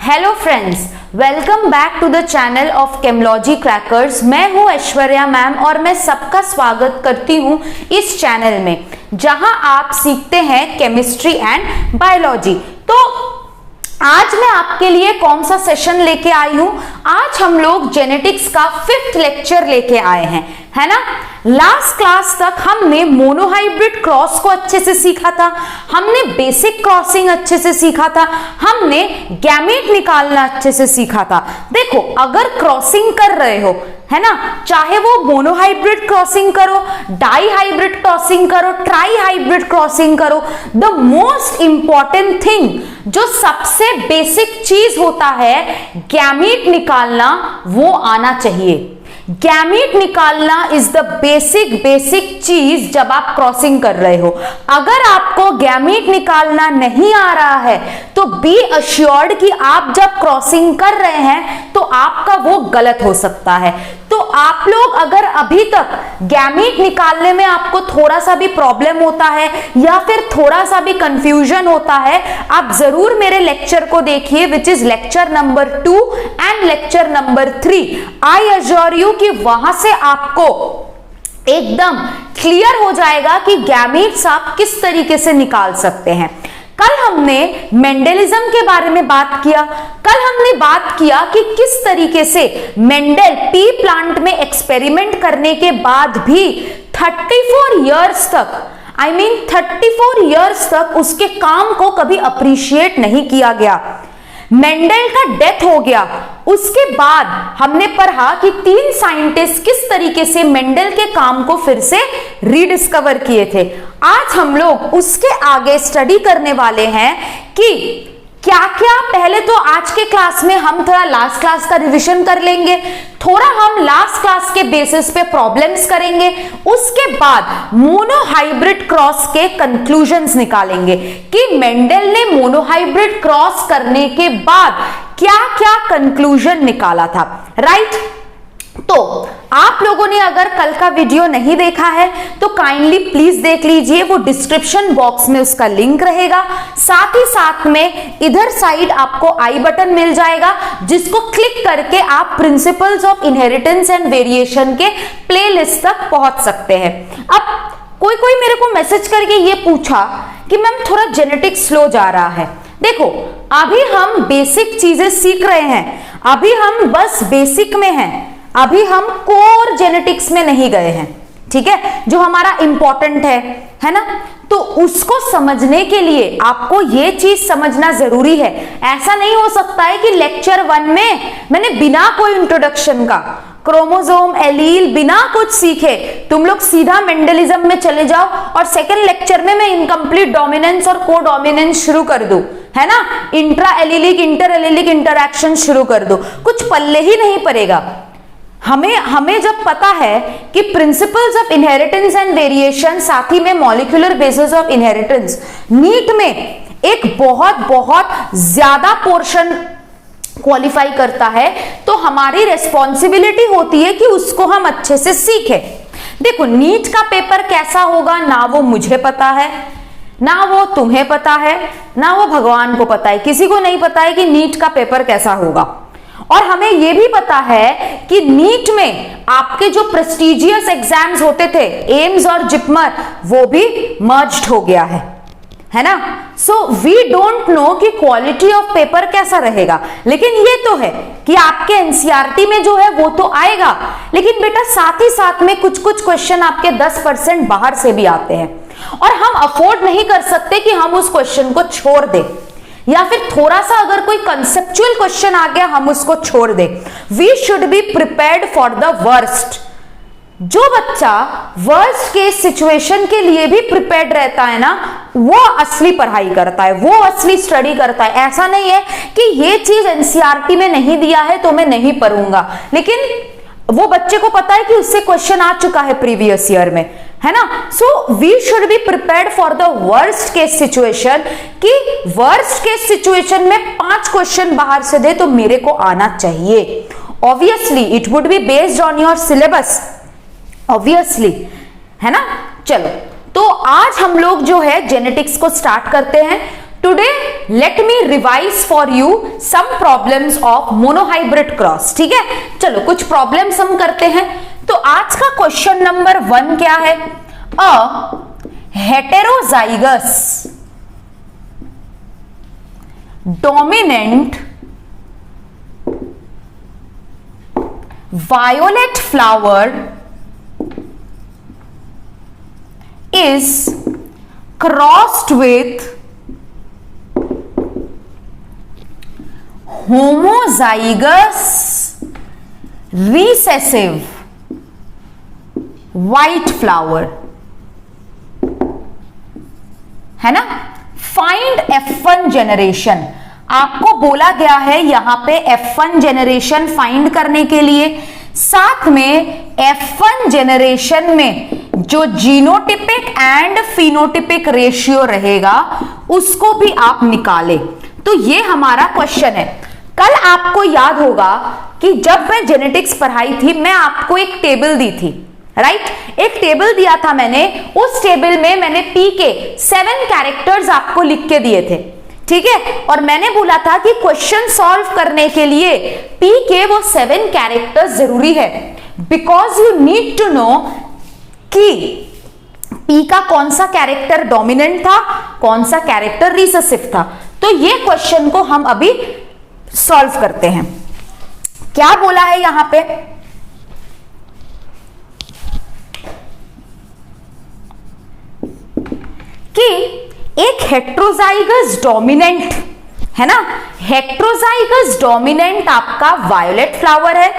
Hello friends, welcome back to the channel of chemology crackers. मैं हूं Aishwarya ma'am और मैं सबका स्वागत करती हूं इस चैनल में जहां आप सीखते हैं केमिस्ट्री एंड बायोलॉजी। तो आज मैं आपके लिए कौन सा सेशन लेके आई हूं? आज हम लोग जेनेटिक्स का 5th लेक्चर लेके आए हैं, है ना। लास्ट क्लास तक हमने मोनोहाइब्रिड क्रॉस को अच्छे से सीखा था, हमने बेसिक क्रॉसिंग अच्छे से सीखा था, हमने गैमेट निकालना अच्छे से सीखा था। देखो, अगर क्रॉसिंग कर रहे हो, है ना, चाहे वो मोनोहाइब्रिड क्रॉसिंग करो, डाई हाइब्रिड क्रॉसिंग करो, ट्राई हाइब्रिड क्रॉसिंग करो, द मोस्ट इंपॉर्टेंट थिंग, जो सबसे बेसिक चीज होता है गैमेट निकालना, वो आना चाहिए। गैमेट निकालना इज द बेसिक चीज जब आप क्रॉसिंग कर रहे हो। अगर आपको गैमेट निकालना नहीं आ रहा है तो बी अश्योर्ड कि आप जब क्रॉसिंग कर रहे हैं तो आपका वो गलत हो सकता है। तो आप लोग अगर अभी तक गैमेट निकालने में आपको थोड़ा सा भी प्रॉब्लम होता है या फिर थोड़ा सा भी कंफ्यूजन होता है, आप जरूर मेरे लेक्चर को देखिए, which is lecture number 2 and lecture number 3। I assure you कि वहां से आपको एकदम क्लियर हो जाएगा कि गैमेट्स आप किस तरीके से निकाल सकते हैं। कल हमने मेंडेलिज्म के बारे में बात किया। कल हमने बात किया कि किस तरीके से मेंडल पी प्लांट में एक्सपेरिमेंट करने के बाद भी 34 इयर्स तक, 34 इयर्स तक उसके काम को कभी अप्रिशिएट नहीं किया गया। मेंडल का डेथ हो गया, उसके बाद हमने पढ़ा कि 3 साइंटिस्ट किस तरीके से मेंडल के काम को फिर से रीडिस्कवर किए थे। आज हम लोग उसके आगे स्टडी करने वाले हैं कि क्या क्या। पहले तो आज के क्लास में हम थोड़ा लास्ट क्लास का रिवीजन कर लेंगे, थोड़ा हम लास्ट क्लास के बेसिस पे प्रॉब्लम्स करेंगे, उसके बाद मोनोहाइब्रिड क्रॉस के कंक्लूजन्स निकालेंगे कि मेंडल ने मोनोहाइब्रिड क्रॉस करने के बाद क्या क्या कंक्लूजन निकाला था, राइट। तो आप लोगों ने अगर कल का वीडियो नहीं देखा है तो काइंडली प्लीज देख लीजिए, वो डिस्क्रिप्शन बॉक्स में उसका लिंक रहेगा। साथ ही साथ में इधर साइड आपको आई बटन मिल जाएगा, जिसको क्लिक करके आप principles of inheritance and variation के प्लेलिस्ट तक पहुंच सकते हैं। अब कोई मेरे को मैसेज करके ये पूछा कि मैम थोड़ा जेनेटिक्स स्लो जा रहा है। देखो, अभी हम बेसिक चीजें सीख रहे हैं, अभी हम बस बेसिक में हैं, अभी हम कोर जेनेटिक्स में नहीं गए हैं, ठीक है, जो हमारा इंपॉर्टेंट है ना। तो उसको समझने के लिए आपको ये चीज समझना जरूरी है। ऐसा नहीं हो सकता है कि लेक्चर 1 में मैंने बिना कोई इंट्रोडक्शन का क्रोमोसोम, एलील, बिना कुछ सीखे तुम लोग सीधा मेंडलिज्म में चले जाओ और सेकेंड लेक्चर में मैं इनकम्प्लीट डोमिनेंस और को डोमिनेंस शुरू कर दूं, है ना, intra allylic inter allylic interaction शुरू कर दूं, कुछ पल्ले ही नहीं पड़ेगा। हमें जब पता है कि principles of inheritance and variation, साथ ही में molecular basis of inheritance, NEET में एक बहुत ज्यादा पोर्शन क्वालिफाई करता है, तो हमारी रेस्पॉन्सिबिलिटी होती है कि उसको हम अच्छे से सीखें। देखो, नीट का पेपर कैसा होगा ना वो मुझे पता है, ना वो तुम्हें पता है, ना वो भगवान को पता है। किसी को नहीं पता है कि नीट का पेपर कैसा होगा। और हमें यह भी पता है कि नीट में आपके जो प्रेस्टिजियस एग्जाम्स होते थे, एम्स और जिपमर, वो भी मर्ज्ड हो गया है ना। सो वी डोंट नो कि क्वालिटी ऑफ पेपर कैसा रहेगा, लेकिन ये तो है कि आपके एनसीईआरटी में जो है वो तो आएगा, लेकिन बेटा साथ ही साथ में कुछ क्वेश्चन आपके 10% बाहर से भी आते हैं, और हम अफोर्ड नहीं कर सकते कि हम उस क्वेश्चन को छोड़ दें, या फिर थोड़ा सा अगर कोई कंसेप्चुअल क्वेश्चन आ गया हम उसको छोड़ दें। We should be prepared for the worst. जो बच्चा वर्स्ट केस सिचुएशन के लिए भी प्रिपेयर्ड रहता है ना, वो असली पढ़ाई करता है, वो असली स्टडी करता है। ऐसा नहीं है कि ये चीज एनसीईआरटी में नहीं दिया है तो मैं नहीं पढ़ूंगा, लेकिन वो बच्चे को पता है कि उससे क्वेश्चन आ चुका है प्रीवियस ईयर में, है ना। So we should be prepared for the worst case situation, कि वर्स्ट केस सिचुएशन में 5 क्वेश्चन बाहर से दे तो मेरे को आना चाहिए। Obviously it would be based on your syllabus, obviously, है ना। चलो, तो आज हम लोग जो है जेनेटिक्स को स्टार्ट करते हैं। Today let me revise for you some problems of monohybrid cross. ठीक है, चलो कुछ प्रॉब्लम्स हम करते हैं। तो आज का क्वेश्चन नंबर 1 क्या है? A heterozygous dominant violet flower is crossed with homozygous recessive white flower, है ना। फाइंड F1 जेनरेशन, आपको बोला गया है यहां पे F1 जेनरेशन फाइंड करने के लिए, साथ में F1 जेनरेशन में जो जीनोटिपिक एंड फिनोटिपिक रेशियो रहेगा उसको भी आप निकालें। तो ये हमारा क्वेश्चन है। कल आपको याद होगा कि जब मैं जेनेटिक्स पढ़ाई थी, मैं आपको एक टेबल दी थी, राइट। एक टेबल दिया था मैंने, उस टेबल में मैंने पी के 7 कैरेक्टर्स आपको लिख के दिए थे, ठीक है। और मैंने बोला था कि क्वेश्चन सॉल्व करने के लिए पी के वो 7 कैरेक्टर्स जरूरी है, because you need to know कि पी का कौन सा कैरेक्टर डोमिनेंट था, कौन सा कैरेक्टर रिसेसिव था। तो ये क्वेश्चन को हम अभी सॉल्व करते हैं। क्या बोला है यहां पे? कि एक हेट्रोजाइगस डोमिनेंट है ना, हेट्रोजाइगस डोमिनेंट आपका वायोलेट फ्लावर है,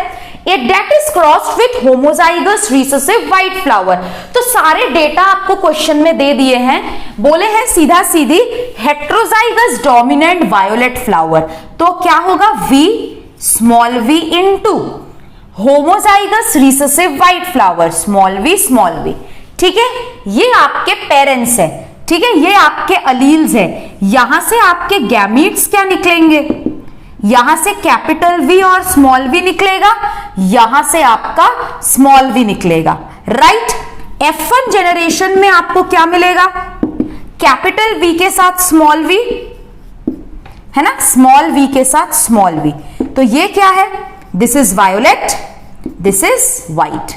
एक that is crossed with homozygous recessive white flower. तो सारे डेटा आपको क्वेश्चन में दे दिए हैं, बोले हैं सीधा सीधी हेट्रोजाइगस डोमिनेंट वायोलेट फ्लावर, तो क्या होगा V small v into homozygous recessive white flower small v। ठीक है, ये आपके पेरेंट्स है, ठीक है, ये आपके अलील्स है। यहां से आपके गैमीट्स क्या निकलेंगे? यहां से कैपिटल V और स्मॉल v निकलेगा, यहां से आपका स्मॉल v निकलेगा, राइट। F1 जेनरेशन में आपको क्या मिलेगा? कैपिटल V के साथ स्मॉल v, है ना, स्मॉल v के साथ स्मॉल v। तो ये क्या है? This is violet, this is white.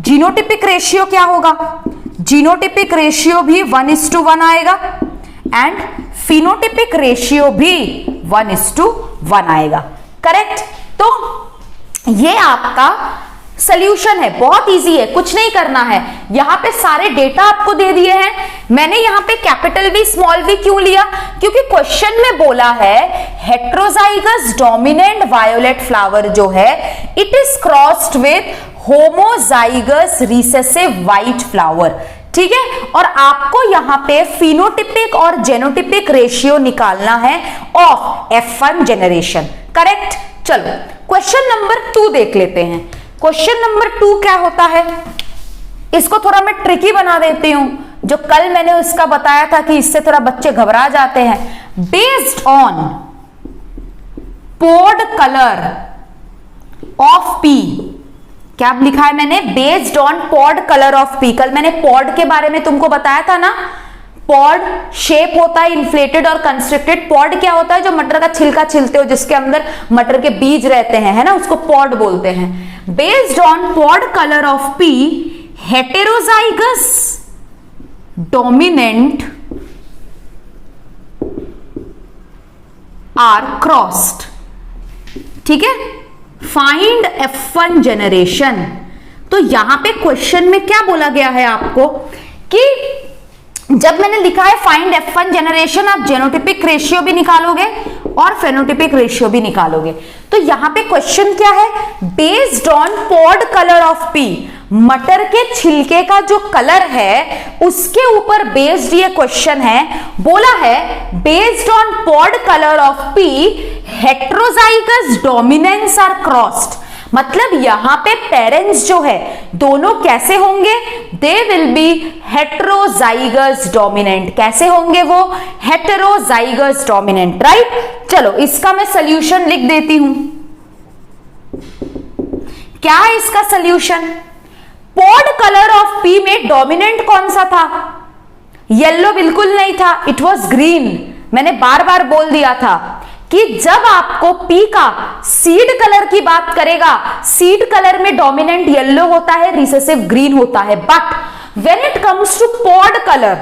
Genotypic ratio क्या होगा? जीनोटिपिक रेशियो भी 1:1 आएगा एंड फिनोटिपिक रेशियो भी 1:1 आएगा, करेक्ट। तो ये आपका सॉल्यूशन है, बहुत इजी है, कुछ नहीं करना है। यहां पे सारे डेटा आपको दे दिए हैं। मैंने यहां पे कैपिटल V स्मॉल v क्यों लिया? क्योंकि क्वेश्चन में बोला है हेट्रोजाइगस डोमिनेंट वायोलेट फ्लावर जो है it is crossed with homozygous recessive white flower, ठीक है। और आपको यहां पे फिनोटिपिक और जेनोटिपिक रेशियो निकालना है ऑफ F1 जेनरेशन, करेक्ट। चलो क्वेश्चन नंबर 2 देख लेते हैं। क्वेश्चन नंबर 2 क्या होता है? इसको थोड़ा मैं ट्रिकी बना देती हूं, जो कल मैंने उसका बताया था कि इससे थोड़ा बच्चे घबरा जाते हैं। Based on pod colour of pea, क्या लिखा है मैंने? Based on pod colour of pea. कल मैंने पॉड के बारे में तुमको बताया था ना, पॉड शेप होता है इन्फ्लेटेड और कंस्ट्रिक्टेड। पॉड क्या होता है? जो मटर का छिलका छिलते हो, जिसके अंदर मटर के बीज रहते हैं, है ना, उसको पॉड बोलते हैं। Based on pod colour of pea heterozygous dominant are crossed, ठीक है। फाइंड F1 जेनरेशन। तो यहां पे क्वेश्चन में क्या बोला गया है आपको कि जब मैंने लिखा है फाइंड F1 जेनरेशन, आप जेनोटिपिक रेशियो भी निकालोगे और फेनोटिपिक रेशियो भी निकालोगे। तो यहां पे क्वेश्चन क्या है? Based on pod colour of P, मटर के छिलके का जो कलर है उसके ऊपर बेस्ड ये क्वेश्चन है। बोला है based on pod colour of P heterozygous dominance are crossed, मतलब यहां पे पेरेंट्स जो है दोनों कैसे होंगे? They will be heterozygous dominant. कैसे होंगे वो? Heterozygous dominant, right. चलो इसका मैं सॉल्यूशन लिख देती हूं। क्या है इसका solution? Pod colour of P में डोमिनेंट कौन सा था? येलो बिल्कुल नहीं था, इट वॉज ग्रीन, मैंने बार बार बोल दिया था कि जब आपको पी का सीड कलर की बात करेगा, सीड कलर में डोमिनेंट येलो होता है, रिसेसिव ग्रीन होता है, but when it comes to pod colour,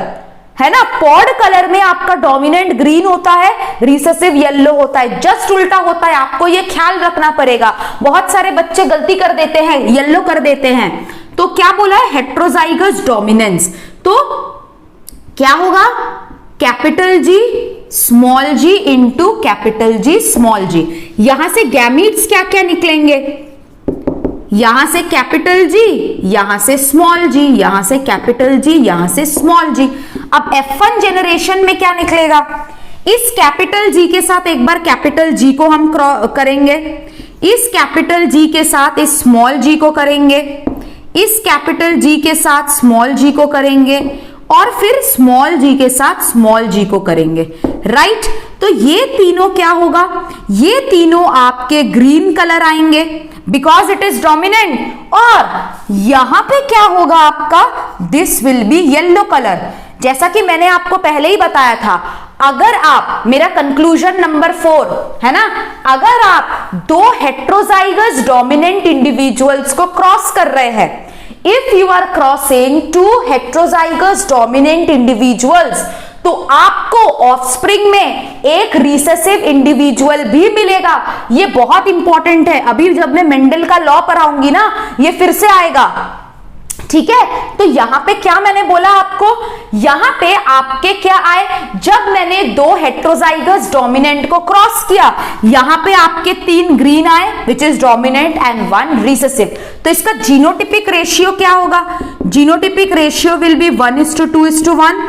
है ना, पॉड कलर में आपका डोमिनेंट ग्रीन होता है, रिसेसिव येलो होता है, जस्ट उल्टा होता है। आपको यह ख्याल रखना पड़ेगा। बहुत सारे बच्चे गलती कर देते हैं, येलो कर देते हैं। तो क्या बोला है, हेट्रोजाइगस डोमिनेंस। तो क्या होगा, कैपिटल जी स्मॉल जी इंटू कैपिटल जी स्मॉल जी। यहां से गैमीट्स क्या क्या निकलेंगे, यहां से कैपिटल जी, यहां से स्मॉल जी, यहां से कैपिटल जी, यहां से स्मॉल जी। अब F1 जेनरेशन में क्या निकलेगा, इस कैपिटल जी के साथ एक बार कैपिटल जी को हम करेंगे, इस कैपिटल जी के साथ इस स्मॉल जी को करेंगे, इस कैपिटल जी के साथ स्मॉल जी को करेंगे, और फिर स्मॉल जी के साथ स्मॉल जी को करेंगे, राइट। तो ये तीनों क्या होगा, ये तीनों आपके ग्रीन कलर आएंगे बिकॉज इट इज डोमिनेंट, और यहां पे क्या होगा आपका, this will be yellow colour. जैसा कि मैंने आपको पहले ही बताया था, अगर आप, मेरा कंक्लूजन नंबर 4 है ना, अगर आप दो हेट्रोजाइगस डोमिनेंट इंडिविजुअल्स को क्रॉस कर रहे हैं, if you are crossing two heterozygous dominant individuals, तो आपको ऑफस्प्रिंग में एक रिसेसिव इंडिविजुअल भी मिलेगा। ये बहुत इंपॉर्टेंट है, अभी जब मैं मेंडल का लॉ पढ़ाऊंगी ना, ये फिर से आएगा, ठीक है। तो यहां पे क्या मैंने बोला आपको, यहां पे आपके क्या आए, जब मैंने दो हेट्रोजाइगस डोमिनेंट को क्रॉस किया, यहां पे आपके 3 ग्रीन आए which is dominant and 1 recessive. तो इसका जीनोटिपिक रेशियो क्या होगा, genotypic ratio will be 1:2:1।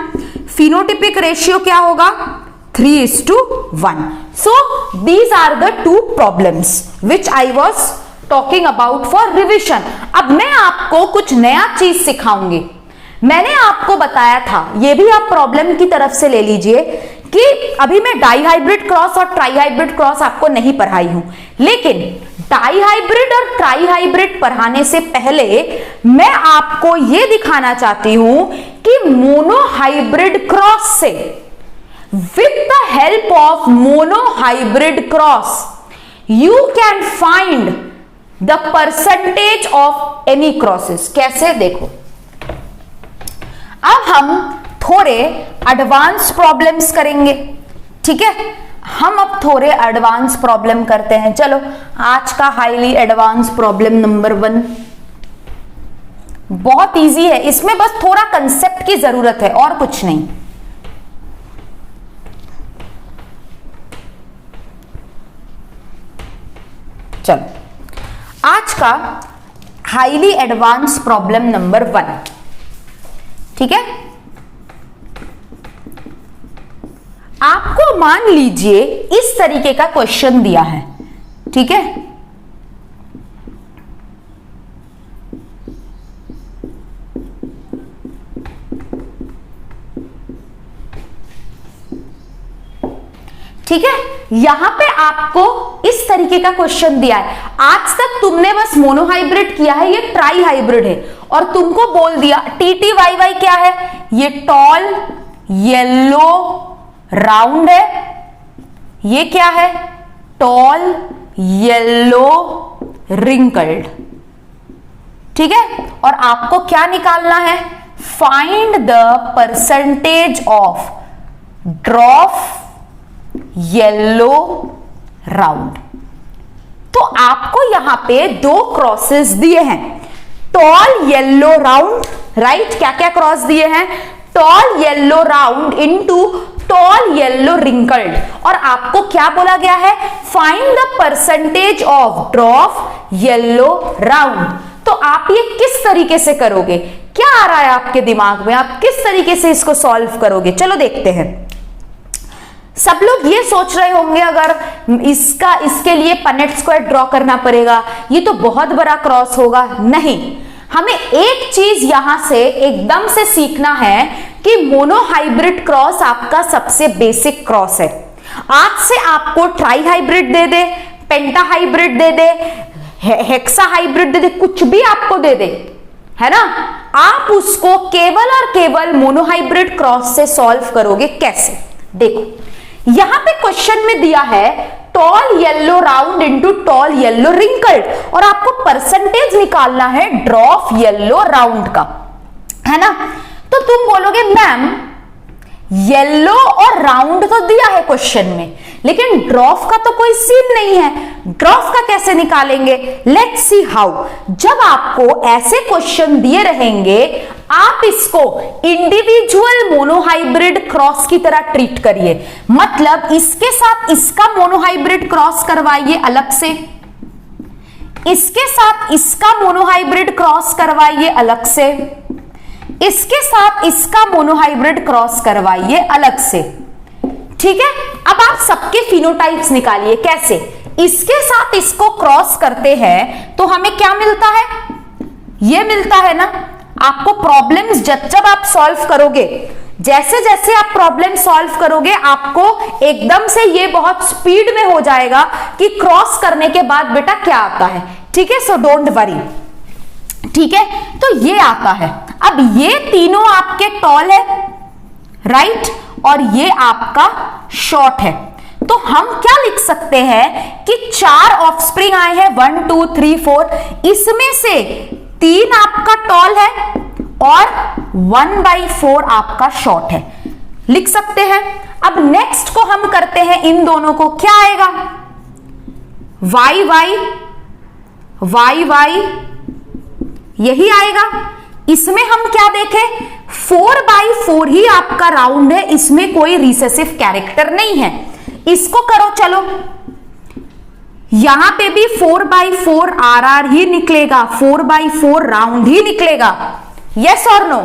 Phenotypic ratio क्या होगा, 3:1। So these are the 2 problems which I was talking about for revision. अब मैं आपको कुछ नया चीज सिखाऊंगी। मैंने आपको बताया था, ये भी आप प्रॉब्लम की तरफ से ले लीजिए, कि अभी मैं डाईहाइब्रिड क्रॉस और ट्राईहाइब्रिड क्रॉस आपको नहीं पढ़ाई हूं, लेकिन डाईहाइब्रिड और ट्राईहाइब्रिड पढ़ाने से पहले मैं आपको यह दिखाना चाहती हूं कि मोनोहाइब्रिड क्रॉस से, with the help of monohybrid cross, you can find the percentage of any crosses. कैसे, देखो, अब हम थोड़े एडवांस प्रॉब्लम्स करेंगे, ठीक है। हम अब थोड़े एडवांस प्रॉब्लम करते हैं। चलो, आज का हाईली एडवांस प्रॉब्लम नंबर 1 बहुत इजी है, इसमें बस थोड़ा कंसेप्ट की जरूरत है और कुछ नहीं। चलो, आज का हाईली एडवांस प्रॉब्लम नंबर 1, ठीक है। आपको मान लीजिए इस तरीके का क्वेश्चन दिया है, ठीक है। ठीक है, यहां पे आपको इस तरीके का क्वेश्चन दिया है। आज तक तुमने बस मोनोहाइब्रिड किया है, ये ट्राई हाइब्रिड है, और तुमको बोल दिया TTYY क्या है, ये टॉल येलो राउंड है, ये क्या है, टॉल येलो रिंकल्ड, ठीक है। और आपको क्या निकालना है, find the percentage of drop yellow round. तो आपको यहां पे 2 क्रॉसेस दिए हैं, टॉल येलो राउंड, राइट। क्या क्या क्रॉस दिए हैं, tall yellow round into tall yellow wrinkled, और आपको क्या बोला गया है, find the percentage of drop yellow round. तो आप ये किस तरीके से करोगे, क्या आ रहा है आपके दिमाग में, आप किस तरीके से इसको सॉल्व करोगे, चलो देखते हैं। सब लोग ये सोच रहे होंगे अगर इसके लिए पनेट स्क्वायर ड्रॉ करना पड़ेगा, ये तो बहुत बड़ा क्रॉस होगा। नहीं, हमें एक चीज यहां से एकदम से सीखना है कि मोनोहाइब्रिड क्रॉस आपका सबसे बेसिक क्रॉस है। आज से आपको ट्राई हाइब्रिड दे दे, पेंटा हाइब्रिड दे दे, हेक्सा हाइब्रिड दे दे, कुछ भी आपको दे दे, है ना, आप उसको केवल और केवल मोनोहाइब्रिड क्रॉस से सॉल्व करोगे। कैसे, देखो, यहां पे क्वेश्चन में दिया है tall yellow round into tall yellow wrinkled, और आपको परसेंटेज निकालना है ड्रॉफ येलो राउंड का, है ना। तो तुम बोलोगे मैम येलो और राउंड तो दिया है क्वेश्चन में, लेकिन ड्रॉफ का तो कोई सीन नहीं है, ड्रॉफ का कैसे निकालेंगे? Let's see how. जब आपको ऐसे क्वेश्चन दिए रहेंगे, आप इसको इंडिविजुअल मोनोहाइब्रिड क्रॉस की तरह ट्रीट करिए। मतलब इसके साथ इसका मोनोहाइब्रिड क्रॉस करवाइए अलग से, इसके साथ इसका मोनोहाइब्रिड क्रॉस करवाइए अलग से, इसके साथ इसका मोनोहाइब्रिड क्रॉस करवाइए अलग से। ठीक है, अब आप सबके फिनोटाइप्स निकालिए। कैसे? इसके साथ इसको क्रॉस करते हैं तो हमें क्या मिलता है? ये मिलता है ना। आपको प्रॉब्लम्स जब जब आप सॉल्व करोगे, जैसे जैसे आप प्रॉब्लम सॉल्व करोगे, आपको एकदम से ये बहुत स्पीड में हो जाएगा कि क्रॉस करने के बाद बेटा क्या आता है। ठीक है, सो डोंट वरी। ठीक है, तो ये आता है। अब ये तीनों आपके टॉल है, राइट, और ये आपका शॉर्ट है। तो हम क्या लिख सकते हैं कि 4 ऑफस्प्रिंग आए हैं, 1 2 3 4, इसमें से 3 आपका टॉल है और 1/4 आपका शॉर्ट है, लिख सकते हैं। अब नेक्स्ट को हम करते हैं, इन दोनों को क्या आएगा? y यही आएगा। इसमें हम क्या देखें? 4/4 ही आपका राउंड है, इसमें कोई रिसेसिव कैरेक्टर नहीं है। इसको करो, चलो यहां पे भी 4/4 RR ही निकलेगा, 4/4 राउंड ही निकलेगा। यस और नो?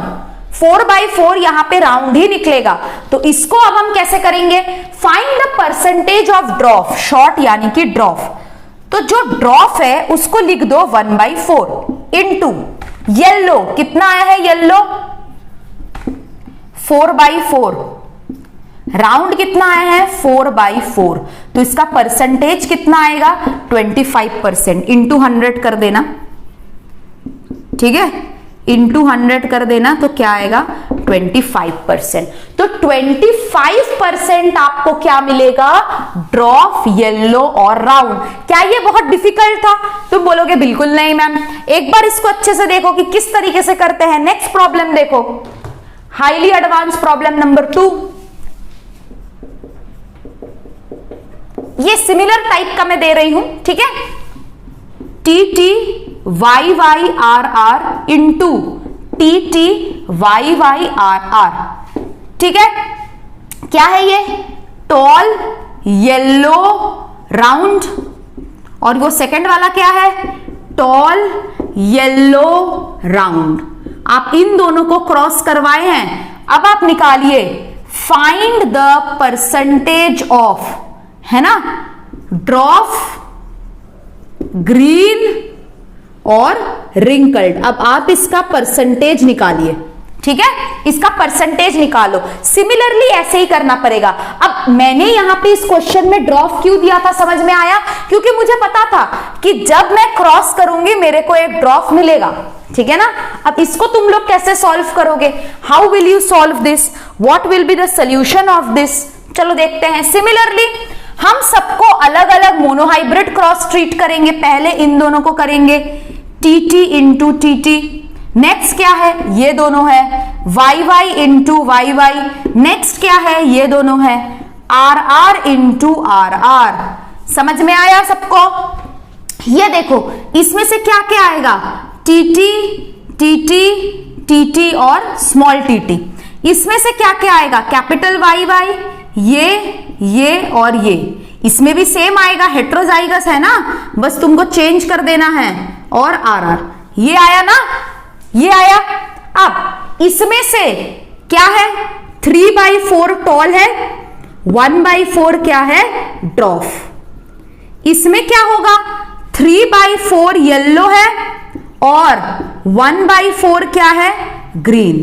4/4 यहां पे राउंड ही निकलेगा। तो इसको अब हम कैसे करेंगे? Find the percentage of ड्रॉफ, short यानी कि ड्रॉफ। तो जो ड्रॉफ है उसको लिख दो 1/4 इनटू येलो। कितना आया है येलो? 4/4। राउंड कितना आया है? 4/4। तो इसका परसेंटेज कितना आएगा? 25%। इंटू 100 कर देना, ठीक है, इंटू 100 कर देना, तो क्या आएगा? 25%। तो 25% आपको क्या मिलेगा? ड्रॉफ येलो और राउंड। क्या ये बहुत डिफिकल्ट था? तुम बोलोगे बिल्कुल नहीं मैम। एक बार इसको अच्छे से देखो कि किस तरीके से करते हैं। नेक्स्ट प्रॉब्लम देखो, हाईली एडवांस प्रॉब्लम नंबर 2। ये सिमिलर टाइप का मैं दे रही हूं, ठीक है। TTYYRR इंटू TTYYRR, ठीक है। क्या है ये? टॉल येलो राउंड, और वो सेकंड वाला क्या है? Tall yellow round. आप इन दोनों को क्रॉस करवाए हैं। अब आप निकालिए फाइंड द परसेंटेज ऑफ, है ना, ड्रॉफ ग्रीन और रिंकल्ड। अब आप इसका परसेंटेज निकालिए, ठीक है, इसका परसेंटेज निकालो। सिमिलरली ऐसे ही करना पड़ेगा। अब मैंने यहां पे इस क्वेश्चन में ड्रॉप क्यों दिया था, समझ में आया? क्योंकि मुझे पता था कि जब मैं क्रॉस करूंगी मेरे को एक ड्रॉप मिलेगा, ठीक है ना। अब इसको तुम लोग कैसे सॉल्व करोगे? How will you solve this? What will be the solution of this? चलो देखते हैं। सिमिलरली हम सबको अलग अलग मोनोहाइब्रिड क्रॉस ट्रीट करेंगे। पहले इन दोनों को करेंगे TT इंटू TT। नेक्स्ट क्या है? ये दोनों है YY इंटू YY। नेक्स्ट क्या है? ये दोनों है RR इंटू RR। समझ में आया सबको? ये देखो, इसमें से क्या क्या आएगा? TT TT TT और स्मॉल TT। इसमें से क्या क्या आएगा? कैपिटल YY, ये और ये। इसमें भी सेम आएगा, हेट्रोजाइगस है ना, बस तुमको चेंज कर देना है। और RR, ये आया ना, ये आया। अब इसमें से क्या है? 3/4 टॉल है, 1/4 क्या है? ड्रॉफ। इसमें क्या होगा? 3/4 येलो है और 1/4 क्या है? ग्रीन।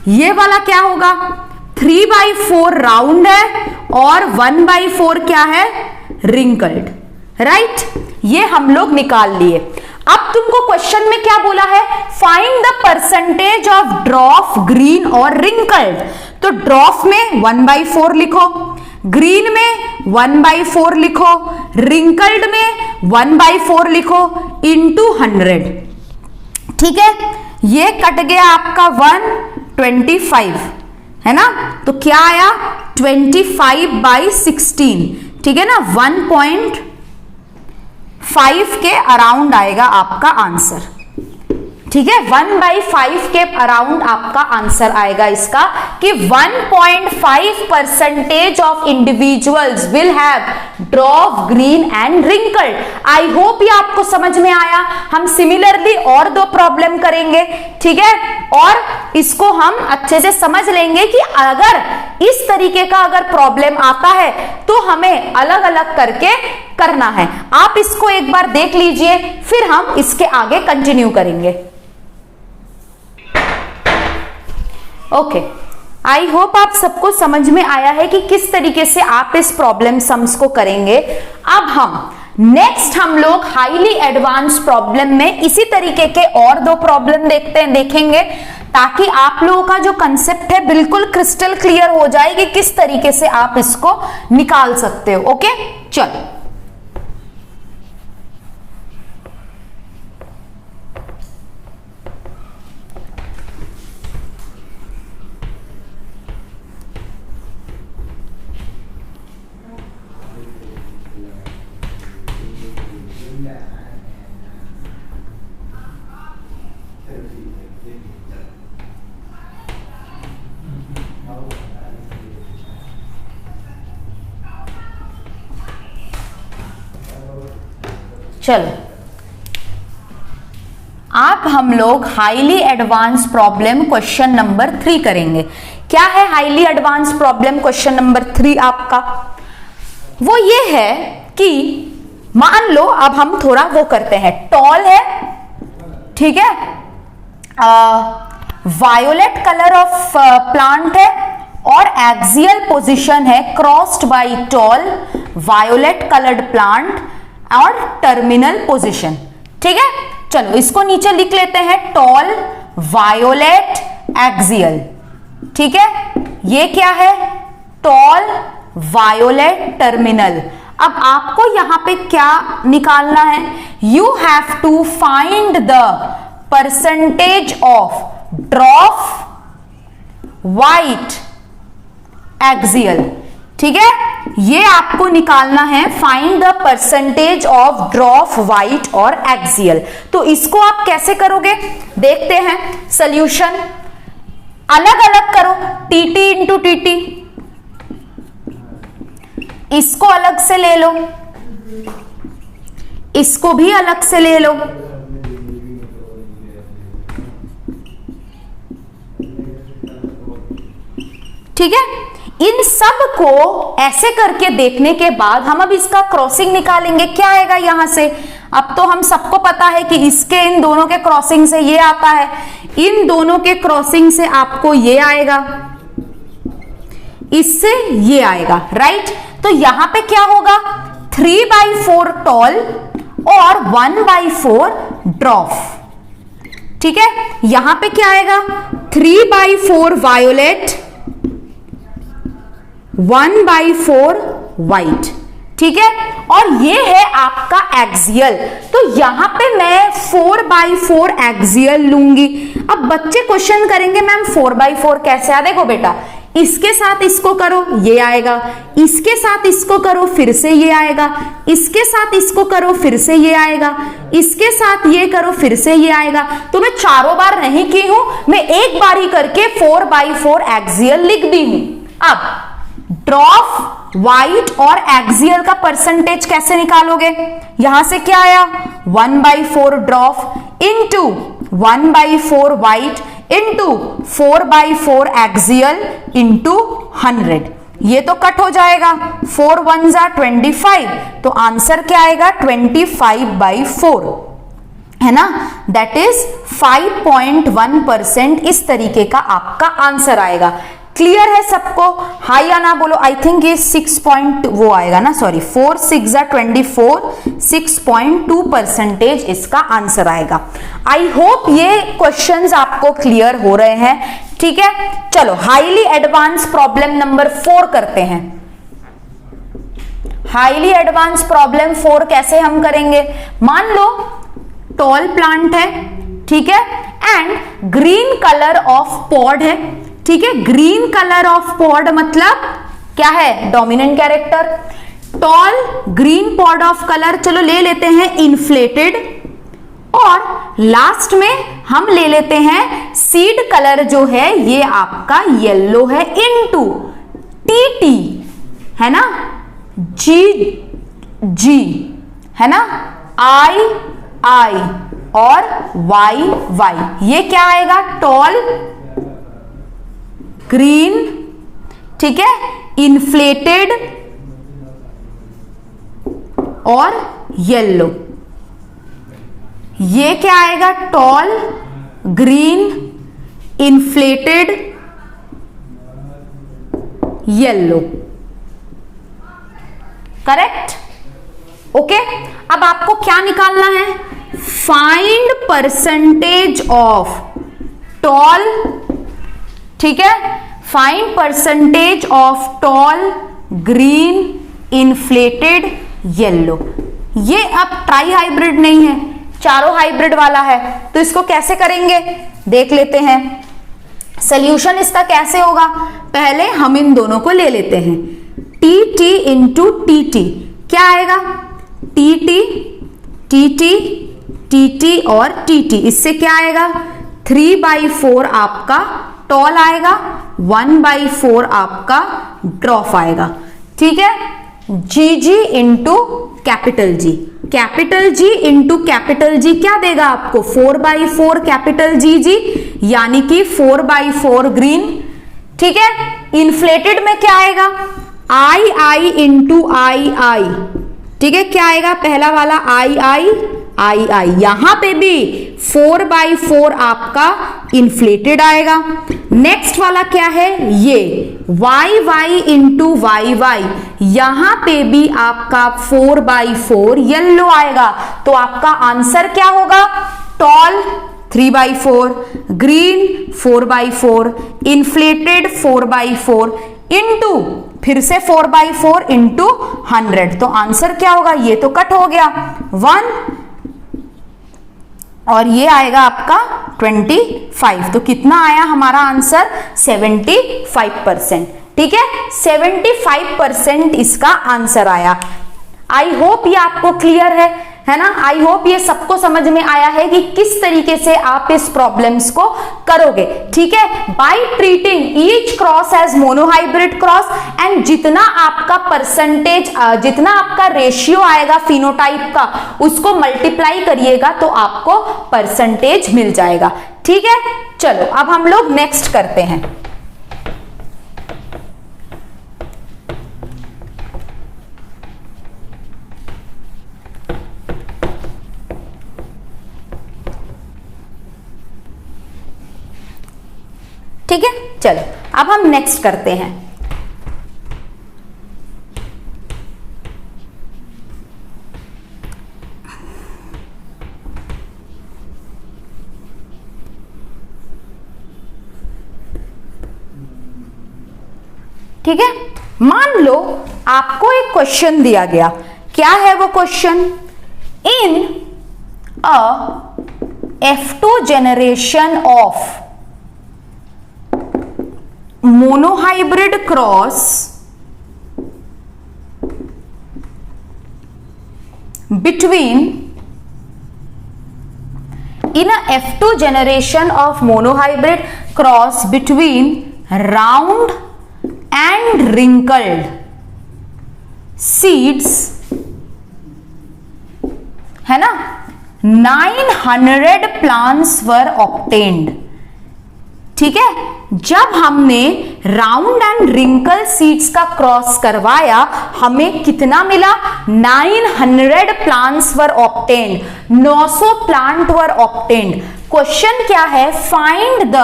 ये वाला क्या होगा? 3/4 राउंड है और 1/4 क्या है? Wrinkled, right. ये हम लोग निकाल लिए। अब तुमको क्वेश्चन में क्या बोला है? Find the percentage of ड्रॉफ green और रिंकल्ड। तो ड्रॉफ में 1/4 लिखो, ग्रीन में 1/4 लिखो, रिंकल्ड में 1/4 लिखो इंटू 100। ठीक है, ये कट गया आपका 125, है ना, तो क्या आया 25/16, ठीक है ना, 1.5 के अराउंड आएगा आपका आंसर। ठीक है, 1/5 के अराउंड आपका आंसर आएगा इसका, कि 1.5% of individuals will have drop green and wrinkled. I hope ये आपको समझ में आया। हम सिमिलरली और 2 प्रॉब्लम करेंगे, ठीक है, और इसको हम अच्छे से समझ लेंगे कि अगर इस तरीके का अगर प्रॉब्लम आता है तो हमें अलग अलग करके करना है। आप इसको एक बार देख लीजिए, फिर हम इसके आगे कंटिन्यू करेंगे। ओके, आई होप आप सबको समझ में आया है कि किस तरीके से आप इस प्रॉब्लम सम्स को करेंगे। अब हम लोग हाईली एडवांस प्रॉब्लम में इसी तरीके के और 2 प्रॉब्लम देखेंगे, ताकि आप लोगों का जो कंसेप्ट है बिल्कुल क्रिस्टल क्लियर हो जाए कि किस तरीके से आप इसको निकाल सकते हो। ओके, चलो चलो आप हम लोग highly advance problem question number 3 करेंगे। क्या है highly advance problem question number 3 आपका? वो ये है कि मान लो अब हम थोड़ा वो करते हैं, टॉल है, ठीक है, वायोलेट कलर ऑफ प्लांट है और एक्सियल पोजीशन है crossed by tall violet coloured plant और टर्मिनल पोजीशन। ठीक है, चलो इसको नीचे लिख लेते हैं, टॉल वायोलेट एक्सियल। ठीक है, ये क्या है, टॉल वायोलेट टर्मिनल। अब आपको यहां पे क्या निकालना है, you have to find the percentage of drop white axial. ठीक है, ये आपको निकालना है, find the percentage of drop white और एक्सियल। तो इसको आप कैसे करोगे देखते हैं। सॉल्यूशन अलग अलग करो, टीटी इंटू टीटी, इसको अलग से ले लो, इसको भी अलग से ले लो। ठीक है, इन सब को ऐसे करके देखने के बाद हम अब इसका क्रॉसिंग निकालेंगे। क्या आएगा यहां से, अब तो हम सबको पता है कि इसके इन दोनों के क्रॉसिंग से ये आता है, इन दोनों के क्रॉसिंग से आपको ये आएगा, इससे ये आएगा, राइट। तो यहां पे क्या होगा, 3/4 टॉल और 1/4 ड्रॉप। ठीक है, यहां पे क्या आएगा, 3/4 वायोलेट, 1/4 वाइट। ठीक है, और ये है आपका एक्सियल। तो यहां पे मैं 4/4 एक्सियल लूंगी। अब बच्चे क्वेश्चन करेंगे मैम 4/4 कैसे आ, देखो बेटा, इसके साथ इसको करो ये आएगा, इसके साथ इसको करो फिर से ये आएगा, इसके साथ इसको करो फिर से ये आएगा, इसके साथ ये करो फिर से ये आएगा। तो मैं चारों बार नहीं की हूं, मैं एक बार ही करके 4/4 एक्सियल लिख दी हूं। अब ड्रॉप वाइट और एक्सियल का परसेंटेज कैसे निकालोगे, यहां से क्या आया, 1/4 drop into 1/4 white into 4/4 axial into 100। ये तो कट हो जाएगा, 4 1 जा 25, तो आंसर क्या आएगा 25/4, है ना, दैट इज 5.1%। इस तरीके का आपका आंसर आएगा। क्लियर है सबको, हाई या ना बोलो। आई थिंक ये 6 वो आएगा ना, सॉरी 4 6 जा 24, 6.2% इसका आंसर आएगा। आई होप ये क्वेश्चंस आपको क्लियर हो रहे हैं। ठीक है, चलो हाईली एडवांस प्रॉब्लम नंबर 4 करते हैं। हाईली एडवांस प्रॉब्लम 4 कैसे हम करेंगे? मान लो टॉल प्लांट है, ठीक है, and green colour of pod है, ठीक है। ग्रीन कलर ऑफ पॉड मतलब क्या है? Dominant character. Tall green pod of colour, चलो ले लेते हैं इन्फ्लेटेड, और लास्ट में हम ले लेते हैं सीड कलर जो है ये आपका येलो है, इनटू टी है ना, जी है ना, आई और वाई, ये क्या आएगा? टॉल ग्रीन, ठीक है, इन्फ्लेटेड और येलो, ये क्या आएगा? Tall green inflated yellow, correct? Okay, अब आपको क्या निकालना है? फाइंड परसेंटेज ऑफ टॉल, ठीक है, find percentage of tall green inflated yellow. ये अब ट्राई हाइब्रिड नहीं है, चारों हाइब्रिड वाला है, तो इसको कैसे करेंगे देख लेते हैं। सॉल्यूशन इसका कैसे होगा? पहले हम इन दोनों को ले लेते हैं, T T into T T, क्या आएगा? T T T T T T और टी टी, इससे क्या आएगा? 3/4 आपका टॉल आएगा, 1/4 आपका ड्रॉप आएगा, ठीक है। G G into capital G into capital G क्या देगा आपको? 4/4 कैपिटल जी, यानी कि 4/4 ग्रीन, ठीक है। इन्फ्लेटेड में क्या आएगा? आई इंटू आई, ठीक है, क्या आएगा? पहला वाला आई, यहां पे भी 4/4 आपका इन्फ्लेटेड आएगा। नेक्स्ट वाला क्या है? ये वाई इंटू वाई, यहां पे भी आपका 4/4 येलो आएगा। तो आपका आंसर क्या होगा? टॉल 3/4, ग्रीन 4/4, इन्फ्लेटेड 4/4 इंटू फिर से 4/4 इंटू 100, तो आंसर क्या होगा? ये तो कट हो गया 1, और ये आएगा आपका 25। तो कितना आया हमारा आंसर? 75%, ठीक है, 75% इसका आंसर आया। आई होप ये आपको क्लियर है ना? आई होप ये सबको समझ में आया है कि किस तरीके से आप इस प्रॉब्लम्स को करोगे, ठीक है। By treating each cross as monohybrid cross, and जितना आपका परसेंटेज, जितना आपका रेशियो आएगा फिनोटाइप का, उसको मल्टीप्लाई करिएगा तो आपको परसेंटेज मिल जाएगा, ठीक है। चलो अब हम लोग नेक्स्ट करते हैं। ठीक है, चलो अब हम नेक्स्ट करते हैं। ठीक है, मान लो आपको एक क्वेश्चन दिया गया। क्या है वो question? In a F2 generation of monohybrid cross between in a F2 generation of monohybrid cross between round and wrinkled seeds है ना, 900 plants were obtained। ठीक है, जब हमने राउंड एंड रिंकल सीड्स का क्रॉस करवाया हमें कितना मिला? 900 प्लांट्स वर ऑब्टेन्ड, 900 प्लांट वर ऑब्टेन्ड। क्वेश्चन क्या है? Find the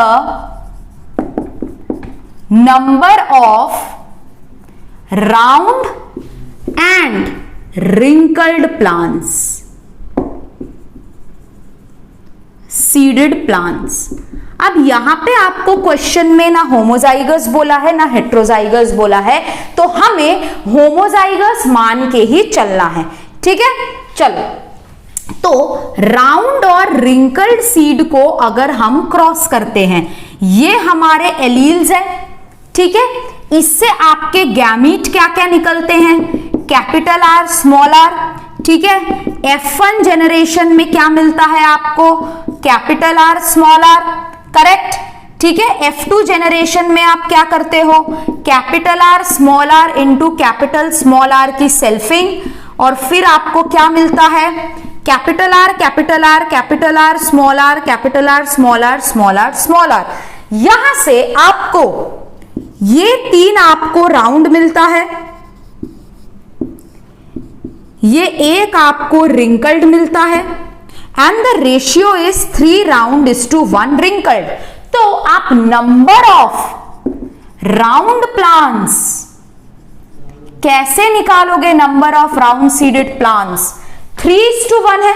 number of round and wrinkled plants. Seeded plants. अब यहां पे आपको क्वेश्चन में ना होमोजाइगस बोला है ना हेट्रोजाइगस बोला है, तो हमें होमोजाइगस मान के ही चलना है, ठीक है। चलो, तो राउंड और रिंकल्ड सीड को अगर हम क्रॉस करते हैं, ये हमारे एलील्स है, ठीक है। इससे आपके गैमीट क्या क्या निकलते हैं, कैपिटल आर स्मॉल आर, ठीक है। F1 जनरेशन में क्या मिलता है आपको, capital R small R, correct, ठीक है। F2 जनरेशन में आप क्या करते हो, capital R small R into capital small R की सेल्फिंग, और फिर आपको क्या मिलता है, capital R capital R capital R small R capital R small R small R small R. यहां से आपको ये 3 आपको राउंड मिलता है, ये एक आपको रिंकल्ड मिलता है, and the ratio is 3 round is to 1 wrinkled. तो आप नंबर ऑफ राउंड प्लांट्स कैसे निकालोगे, number of round seeded plants 3:1 है,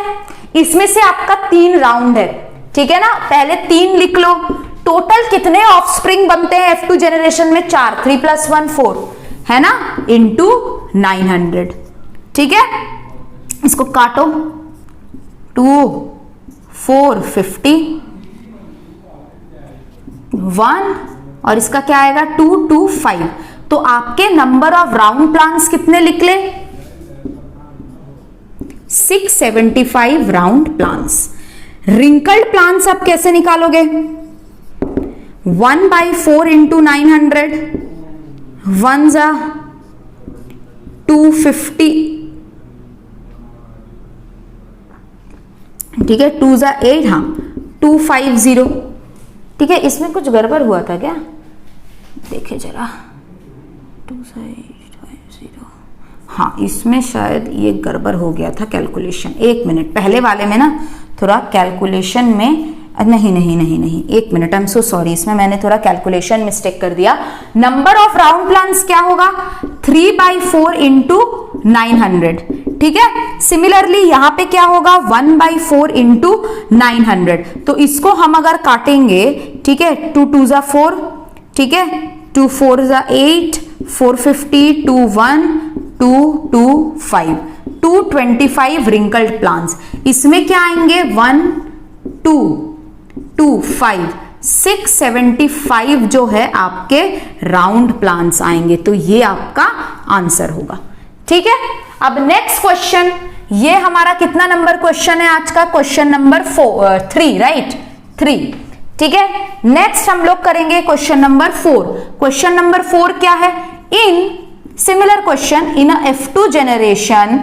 इसमें से आपका 3 राउंड है, ठीक है ना। पहले 3 लिख लो, टोटल कितने ऑफस्प्रिंग बनते हैं F2 जनरेशन में, 4, 3 + 1 4 है ना, इंटू 900, ठीक है। इसको काटो, 2 4 50 1, और इसका क्या आएगा 2 2 5। तो आपके नंबर ऑफ राउंड प्लांट्स कितने निकले, 675 राउंड प्लांट्स। रिंकल्ड प्लांट्स आप कैसे निकालोगे, 1/4 इंटू 900, 1 ज़ा 250, ठीक है, 2 ज़ा 8, हाँ 250, ठीक है। इसमें कुछ गड़बड़ हुआ था क्या, देखे जरा, 2 ज़ा 850, हाँ इसमें शायद ये गड़बड़ हो गया था कैलकुलेशन। 1 मिनट, पहले वाले में ना थोड़ा कैलकुलेशन में, नहीं 1 minute, I am so sorry, इसमें मैंने थोड़ा कैलकुलेशन मिस्टेक कर दिया। नंबर ऑफ राउंड प्लांट्स क्या होगा, 3/4 इंटू 900, ठीक है। सिमिलरली यहां पे क्या होगा, 1/4 इंटू 900। तो इसको हम अगर काटेंगे, ठीक है, 2 2 ज़ा 4, ठीक है, 2 4 ज़ा 8, 450, 2 1 2 2 5, 225 रिंकल्ड प्लांट्स। इसमें क्या आएंगे, 1 2 2 5 675 जो है आपके राउंड प्लांट्स आएंगे। तो ये आपका आंसर होगा, ठीक है। अब नेक्स्ट क्वेश्चन, ये हमारा कितना नंबर क्वेश्चन है आज का, क्वेश्चन नंबर 3, राइट, 3, ठीक है। नेक्स्ट हम लोग करेंगे क्वेश्चन नंबर 4। क्वेश्चन नंबर 4 क्या है, in similar question in a F2 generation,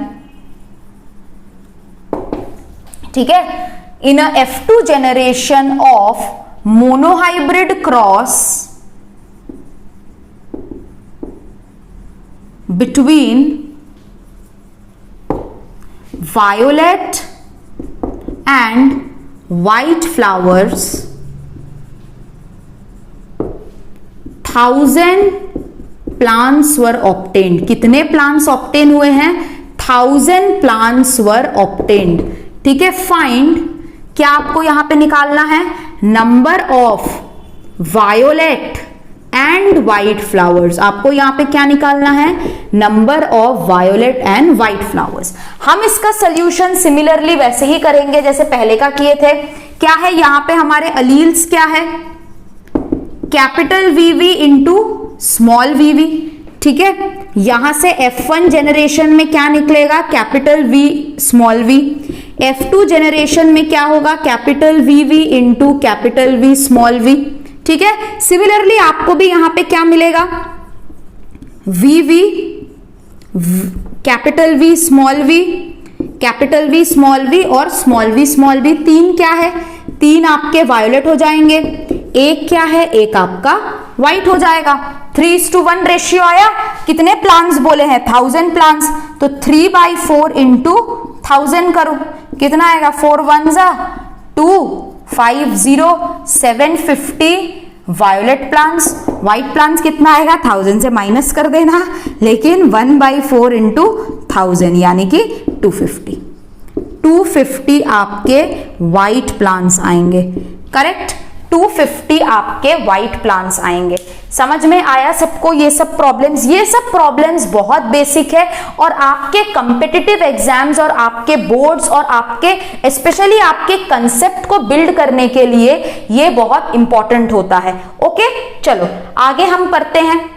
ठीक है, in a F2 generation of monohybrid cross between violet and white flowers, 1000 plants were obtained। कितने plants obtain हुए हैं, 1000 plants were obtained, ठीक है। Find, क्या आपको यहां पे निकालना है, number of violet and white flowers. आपको यहां पे क्या निकालना है, number of violet and white flowers. हम इसका सोल्यूशन सिमिलरली वैसे ही करेंगे जैसे पहले का किए थे। क्या है यहां पे हमारे अलील्स, क्या है, capital VV into small VV, ठीक है। यहां से F1 जनरेशन में क्या निकलेगा, capital V small v। F2 generation में क्या होगा, capital VV into capital V small v, ठीक है। सिमिलरली आपको भी यहां पे क्या मिलेगा, VV capital V small v, capital V small v और स्मॉल v स्मॉल v। 3 क्या है, 3 आपके वायोलेट हो जाएंगे, एक क्या है, एक आपका व्हाइट हो जाएगा। 3:1 रेशियो आया, कितने प्लांट्स बोले हैं, 1000 प्लांट्स, तो 3/4 इंटू 1000 करो, कितना आएगा, 4 1 ज़ा 2 50 750 वायोलेट प्लांट्स। व्हाइट प्लांट्स कितना आएगा, 1000 से माइनस कर देना, लेकिन 1/4 इंटू 1000 यानी कि 250। 250 आपके व्हाइट प्लांट्स आएंगे। करेक्ट, 250 आपके व्हाइट प्लांट्स आएंगे। समझ में आया सबको ये सब प्रॉब्लम्स? ये सब प्रॉब्लम्स बहुत बेसिक है और आपके कॉम्पिटिटिव एग्जाम्स और आपके बोर्ड्स और आपके स्पेशली आपके कंसेप्ट को बिल्ड करने के लिए ये बहुत इंपॉर्टेंट होता है। ओके, चलो आगे हम पढ़ते हैं।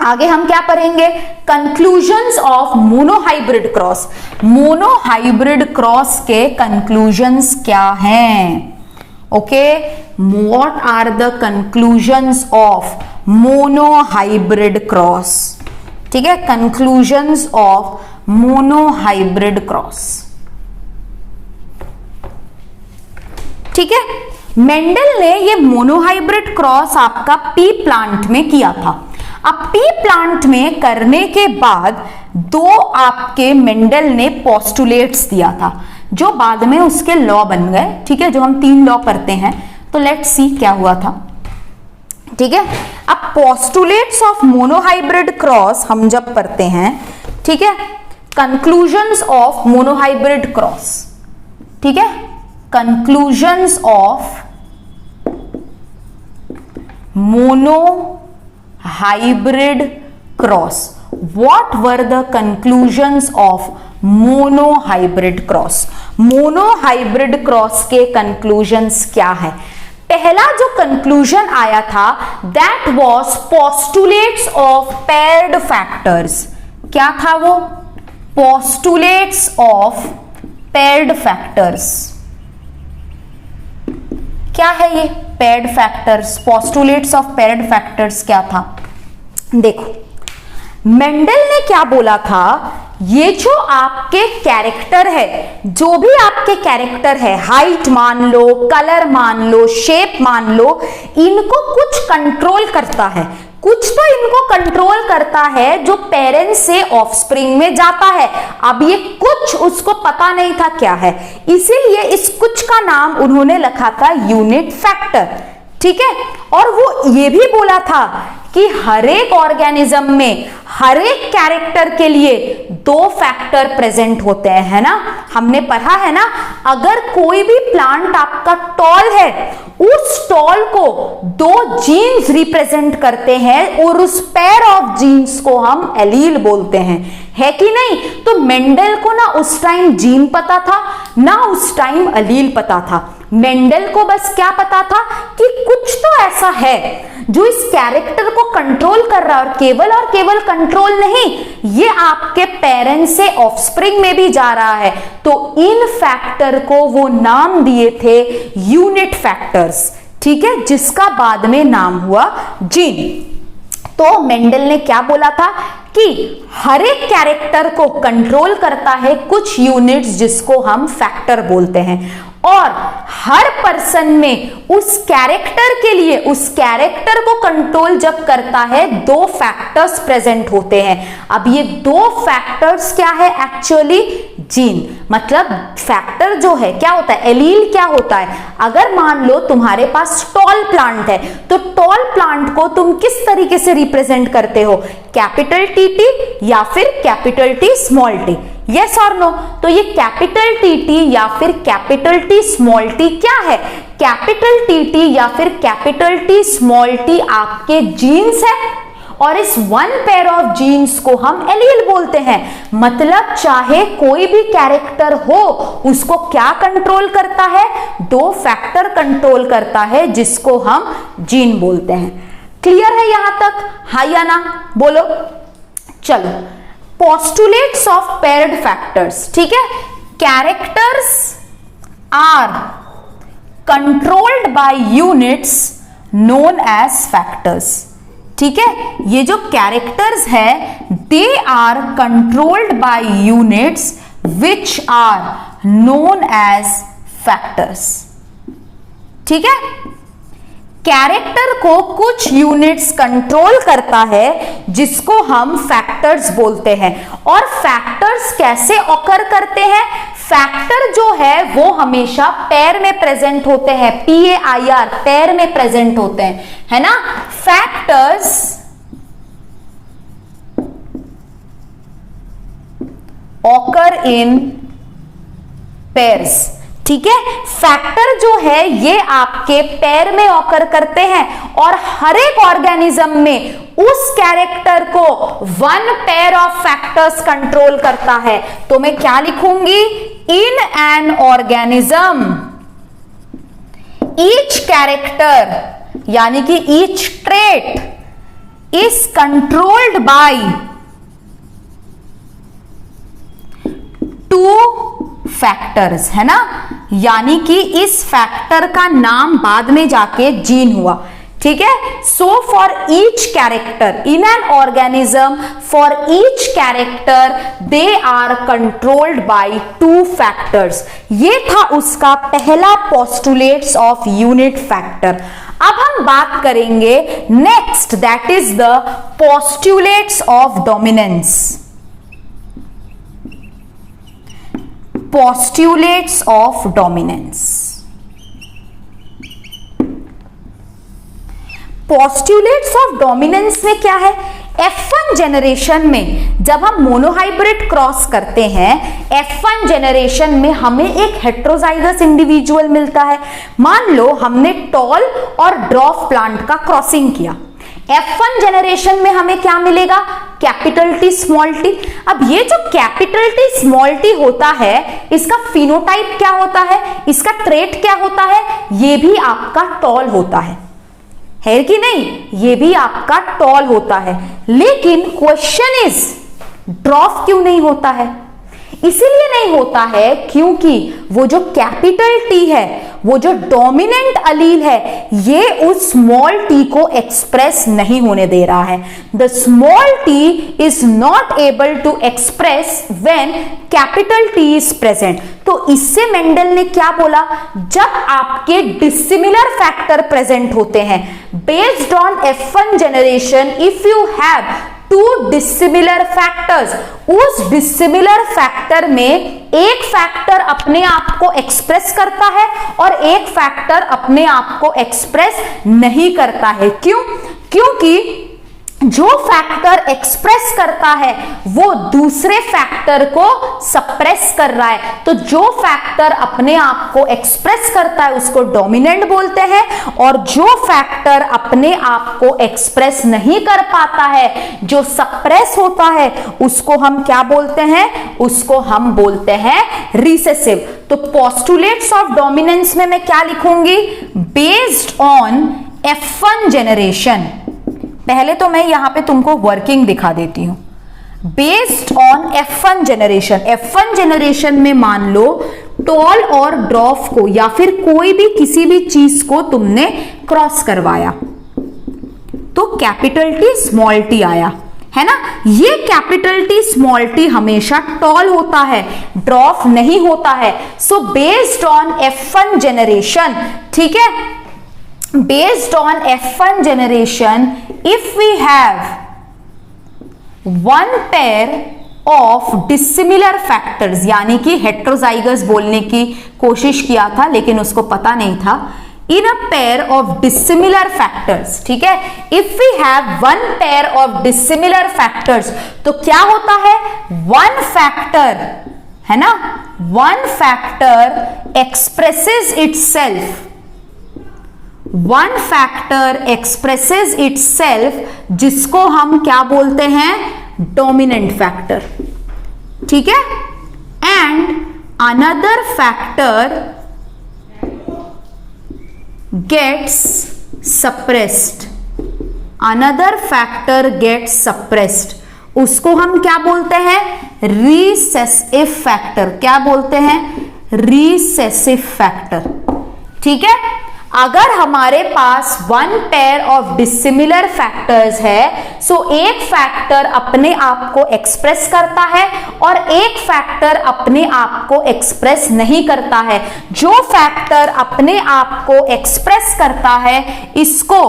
आगे हम क्या पढ़ेंगे? Conclusions of monohybrid cross. Monohybrid cross के कंक्लूजन्स क्या हैं? Okay, what are the conclusions of monohybrid cross? ठीक है, conclusions of monohybrid cross। ठीक है, मेंडल ने ये मोनोहाइब्रिड क्रॉस आपका पी प्लांट में किया था। अब पी प्लांट में करने के बाद दो आपके मेंडल ने पोस्टुलेट्स दिया था जो बाद में उसके लॉ बन गए। ठीक है, जो हम 3 लॉ पढ़ते हैं, तो लेट्स सी क्या हुआ था। ठीक है, अब पोस्टुलेट्स ऑफ मोनोहाइब्रिड क्रॉस हम जब पढ़ते हैं, ठीक है, कंक्लूजन्स ऑफ मोनोहाइब्रिड क्रॉस। ठीक है, conclusions of monohybrid cross. What were the conclusions of monohybrid cross? Monohybrid cross के कंक्लूजन्स क्या है? पहला जो कंक्लूजन आया था that was postulates of paired factors। क्या था वो? postulates of paired factors। क्या है ये paired factors? postulates of paired factors क्या था? देखो, मेंडल ने क्या बोला था, ये जो आपके कैरेक्टर है, जो भी आपके कैरेक्टर है, हाइट मान लो, कलर मान लो, शेप मान लो, इनको कुछ कंट्रोल करता है। कुछ तो इनको कंट्रोल करता है जो पेरेंट्स से ऑफस्प्रिंग में जाता है। अब ये कुछ उसको पता नहीं था क्या है, इसीलिए इस कुछ का नाम उन्होंने रखा था यूनिट फैक्टर। ठीक है, और वो ये भी बोला था कि हर एक ऑर्गेनिज्म में हर एक कैरेक्टर के लिए 2 फैक्टर प्रेजेंट होते हैं, है ना? हमने पढ़ा है ना, अगर कोई भी प्लांट आपका टॉल है, उस टॉल को 2 जीन्स रिप्रेजेंट करते हैं और उस पेयर ऑफ जीन्स को हम एलील बोलते हैं, है कि नहीं? तो मेंडल को ना उस टाइम जीन पता था, ना उस टाइम एलील पता था। मेंडल को बस क्या पता था कि कुछ तो ऐसा है जो इस कैरेक्टर को कंट्रोल कर रहा है, और केवल कंट्रोल नहीं, ये आपके पेरेंट्स से ऑफस्प्रिंग में भी जा रहा है। तो इन फैक्टर को वो नाम दिए थे यूनिट फैक्टर्स। ठीक है, जिसका बाद में नाम हुआ जीन। तो मेंडल ने क्या बोला था कि हर एक कैरेक्टर को कंट्रोल करता है कुछ यूनिट्स जिसको हम फैक्टर बोलते हैं, और हर पर्सन में उस कैरेक्टर के लिए उस कैरेक्टर को कंट्रोल जब करता है 2 फैक्टर्स प्रेजेंट होते हैं। अब ये 2 फैक्टर्स क्या है एक्चुअली? जीन। मतलब फैक्टर जो है क्या होता है, एलील क्या होता है? अगर मान लो तुम्हारे पास टॉल प्लांट है, तो टॉल प्लांट को तुम किस तरीके से रिप्रेजेंट करते हो? कैपिटल टी या फिर capital T small T? Yes और नो? तो ये कैपिटल टी या फिर कैपिटल टी स्मॉल टी क्या है? कैपिटल टी या फिर कैपिटल टी स्मॉल टी आपके जीन्स है, और इस 1 पेयर ऑफ जीन्स को हम एलील बोलते हैं। मतलब चाहे कोई भी कैरेक्टर हो, उसको क्या कंट्रोल करता है? 2 फैक्टर कंट्रोल करता है, जिसको हम जीन बोलते हैं। क्लियर है यहां तक? हाँ या ना? बोलो। चलो, postulates of paired factors। ठीक है, characters are controlled by units known as factors। ठीक है, ये जो कैरेक्टर्स है they are controlled by units which are known as factors। ठीक है, कैरेक्टर को कुछ यूनिट्स कंट्रोल करता है जिसको हम फैक्टर्स बोलते हैं। और फैक्टर्स कैसे ऑकर करते हैं? फैक्टर जो है वो हमेशा पेयर में प्रेजेंट होते हैं, PAIR, पेयर में प्रेजेंट होते हैं, है ना? Factors occur in pairs. ठीक है, फैक्टर जो है ये आपके पेयर में ऑकर करते हैं और हर एक ऑर्गेनिज्म में उस कैरेक्टर को one pair of factors control करता है। तो मैं क्या लिखूंगी, इन एन ऑर्गेनिज्म ईच कैरेक्टर यानी कि each trait is controlled by two factors, है ना, यानी कि इस फैक्टर का नाम बाद में जाके जीन हुआ। ठीक है, so for each character in an organism, for each character they are controlled by two factors. ये था उसका पहला पोस्टुलेट्स ऑफ यूनिट फैक्टर। अब हम बात करेंगे next, that is the postulates of dominance. postulates of dominance। postulates of dominance में क्या है, F1 जनरेशन में जब हम मोनोहाइब्रिड क्रॉस करते हैं, F1 जनरेशन में हमें एक हेट्रोजाइगस इंडिविजुअल मिलता है। मान लो हमने टॉल और ड्रॉफ प्लांट का क्रॉसिंग किया, F1 जनरेशन में हमें क्या मिलेगा, कैपिटल टी स्मॉल टी। अब ये जो कैपिटल टी स्मॉल टी होता है, इसका फिनोटाइप क्या होता है, इसका ट्रेट क्या होता है, ये भी आपका टॉल होता है कि नहीं, ये भी आपका टॉल होता है। लेकिन क्वेश्चन इज ड्रॉफ क्यों नहीं होता है? इसीलिए नहीं होता है क्योंकि वो जो कैपिटल टी है, वो जो डोमिनेंट अलील है, ये उस स्मॉल टी को एक्सप्रेस नहीं होने दे रहा है। The small T is not able to express when capital T is present. तो इससे मेंडल ने क्या बोला, जब आपके डिसिमिलर फैक्टर प्रेजेंट होते हैं, based on F1 generation, if you have to dissimilar factors, उस डिसिमिलर फैक्टर में एक फैक्टर अपने आप को एक्सप्रेस करता है और एक फैक्टर अपने आप को एक्सप्रेस नहीं करता है। क्यों? क्योंकि जो फैक्टर एक्सप्रेस करता है वो दूसरे फैक्टर को सप्रेस कर रहा है। तो जो फैक्टर अपने आप को एक्सप्रेस करता है उसको डोमिनेंट बोलते हैं, और जो फैक्टर अपने आप को एक्सप्रेस नहीं कर पाता है, जो सप्रेस होता है, उसको हम क्या बोलते हैं, उसको हम बोलते हैं रिसेसिव। तो पोस्टुलेट्स ऑफ डोमिनेंस में मैं क्या लिखूंगी, बेस्ड ऑन F1 जनरेशन। पहले तो मैं यहां पे तुमको वर्किंग दिखा देती हूं। Based on F1 generation, F1 generation में मान लो टॉल और ड्रॉफ को या फिर कोई भी किसी भी चीज को तुमने क्रॉस करवाया, तो कैपिटल टी स्मॉल टी आया, है ना। ये कैपिटल टी स्मॉल टी हमेशा टॉल होता है, ड्रॉफ नहीं होता है। So based on F1 generation, ठीक है, based on F1 generation, if we have one pair of dissimilar factors, यानी कि heterozygous बोलने की कोशिश किया था लेकिन उसको पता नहीं था, in a pair of dissimilar factors, ठीक है, if we have one pair of dissimilar factors, तो क्या होता है, one factor, है ना, one factor expresses itself, one factor expresses itself, जिसको हम क्या बोलते हैं, डोमिनेंट फैक्टर, ठीक है, and another factor gets suppressed, another factor gets suppressed, उसको हम क्या बोलते हैं, रिसेसिव फैक्टर। क्या बोलते हैं, रिसेसिव फैक्टर, ठीक है। अगर हमारे पास one pair of dissimilar factors है, सो एक फैक्टर अपने आप को एक्सप्रेस करता है और एक फैक्टर अपने आप को एक्सप्रेस नहीं करता है। जो फैक्टर अपने आप को एक्सप्रेस करता है इसको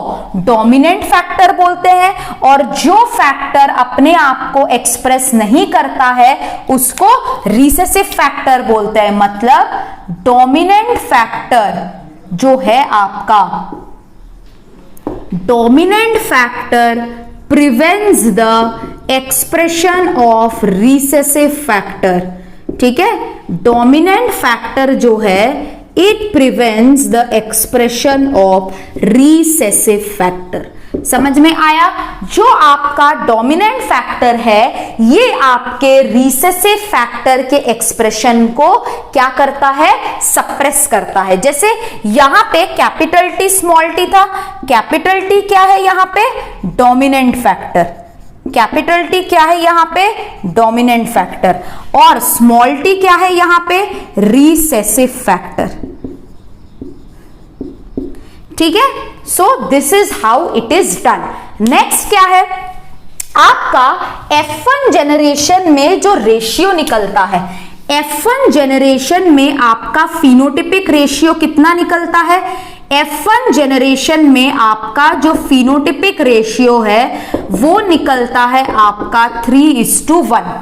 डोमिनेंट फैक्टर बोलते हैं, और जो फैक्टर अपने आप को एक्सप्रेस नहीं करता है उसको रिसेसिव फैक्टर बोलते हैं। मतलब डोमिनेंट फैक्टर जो है आपका, dominant factor prevents the expression of recessive factor, ठीक है। डोमिनेंट फैक्टर जो है it prevents the expression of recessive factor. समझ में आया? जो आपका डोमिनेंट फैक्टर है ये आपके रिसेसिव फैक्टर के एक्सप्रेशन को क्या करता है? सप्रेस करता है। जैसे यहां पे कैपिटल टी स्मॉल टी था, कैपिटल टी क्या है यहां पे? Dominant factor. कैपिटल टी क्या है यहां पे? Dominant factor. और स्मॉल टी क्या है यहां पे? Recessive factor. ठीक है? So this is how it is done. Next क्या है? आपका F1 जेनरेशन में जो रेशियो निकलता है, F1 जेनरेशन में आपका फिनोटिपिक रेशियो कितना निकलता है? F1 जेनरेशन में आपका जो फिनोटिपिक रेशियो है वो निकलता है आपका 3:1।